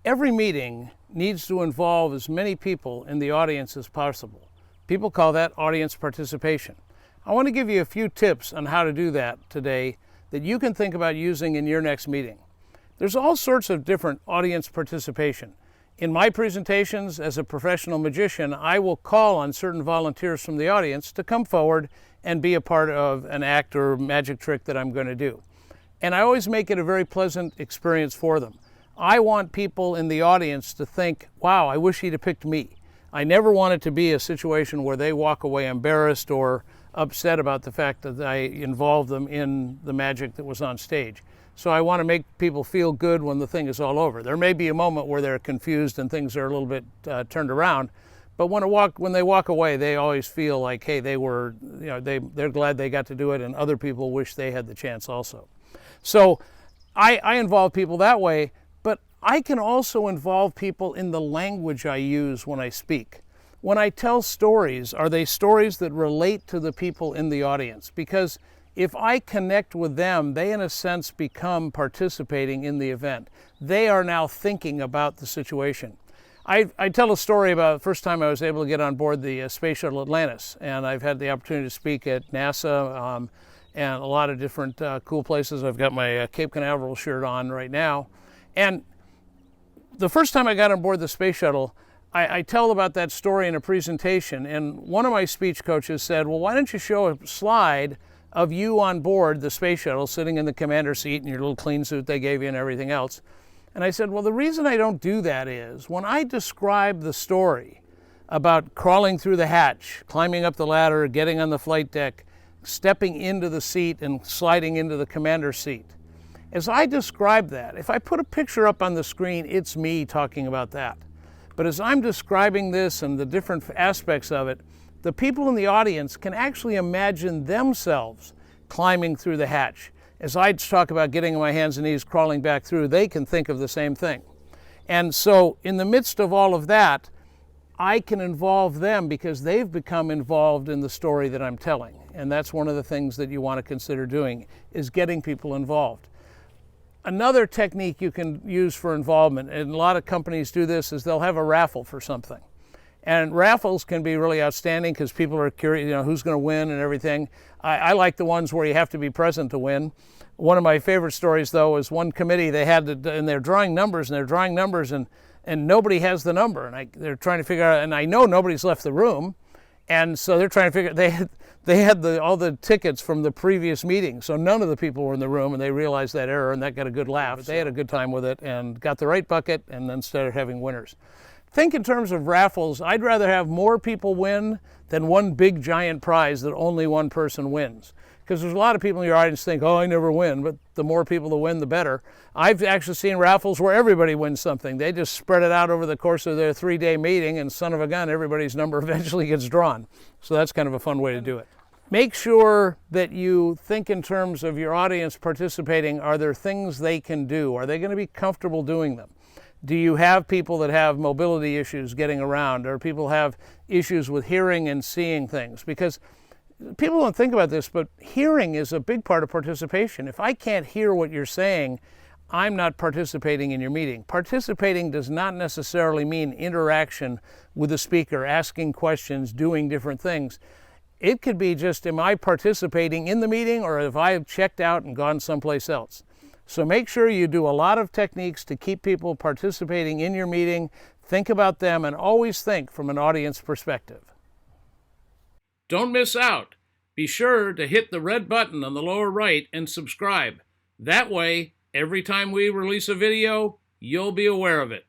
Every meeting needs to involve as many people in the audience as possible. People call that audience participation. I want to give you a few tips on how to do that today that you can think about using in your next meeting. There's all sorts of different audience participation. In my presentations as a professional magician, I will call on certain volunteers from the audience to come forward and be a part of an act or magic trick that I'm going to do. And I always make it a very pleasant experience for them. I want people in the audience to think, wow, I wish he'd have picked me. I never want it to be a situation where they walk away embarrassed or upset about the fact that I involved them in the magic that was on stage. So I want to make people feel good when the thing is all over. There may be a moment where they're confused and things are a little bit turned around, but when they walk away, they always feel like, hey, they're glad they got to do it, and other people wish they had the chance also. So I involve people that way, but I can also involve people in the language I use when I speak. When I tell stories, are they stories that relate to the people in the audience? Because if I connect with them, they in a sense become participating in the event. They are now thinking about the situation. I tell a story about the first time I was able to get on board the Space Shuttle Atlantis, and I've had the opportunity to speak at NASA and a lot of different cool places. I've got my Cape Canaveral shirt on right now. And the first time I got on board the Space Shuttle, I tell about that story in a presentation, and one of my speech coaches said, well, why don't you show a slide of you on board the Space Shuttle sitting in the commander's seat in your little clean suit they gave you and everything else. And I said, well, the reason I don't do that is when I describe the story about crawling through the hatch, climbing up the ladder, getting on the flight deck, stepping into the seat and sliding into the commander's seat, as I describe that, if I put a picture up on the screen, it's me talking about that. But as I'm describing this and the different aspects of it, the people in the audience can actually imagine themselves climbing through the hatch. As I talk about getting on my hands and knees, crawling back through, they can think of the same thing. And so in the midst of all of that, I can involve them because they've become involved in the story that I'm telling. And that's one of the things that you want to consider doing, is getting people involved. Another technique you can use for involvement, and a lot of companies do this, is they'll have a raffle for something. And raffles can be really outstanding because people are curious, who's going to win and everything. I like the ones where you have to be present to win. One of my favorite stories, though, is one committee, and they're drawing numbers, and nobody has the number. And they're trying to figure out, and I know nobody's left the room, and so they're trying to figure, they had all the tickets from the previous meeting, so none of the people were in the room, and they realized that error, and that got a good laugh. They had a good time with it and got the right bucket, and then started having winners. Think in terms of raffles. I'd rather have more people win than one big giant prize that only one person wins. Because there's a lot of people in your audience think, oh, I never win, but the more people that win, the better. I've actually seen raffles where everybody wins something. They just spread it out over the course of their 3-day meeting, and son of a gun, everybody's number eventually gets drawn. So that's kind of a fun way to do it. Make sure that you think in terms of your audience participating. Are there things they can do? Are they going to be comfortable doing them? Do you have people that have mobility issues getting around, or people have issues with hearing and seeing things? Because people don't think about this, but hearing is a big part of participation. If I can't hear what you're saying, I'm not participating in your meeting. Participating does not necessarily mean interaction with the speaker, asking questions, doing different things. It could be just, am I participating in the meeting, or have I checked out and gone someplace else? So make sure you do a lot of techniques to keep people participating in your meeting. Think about them, and always think from an audience perspective. Don't miss out. Be sure to hit the red button on the lower right and subscribe. That way, every time we release a video, you'll be aware of it.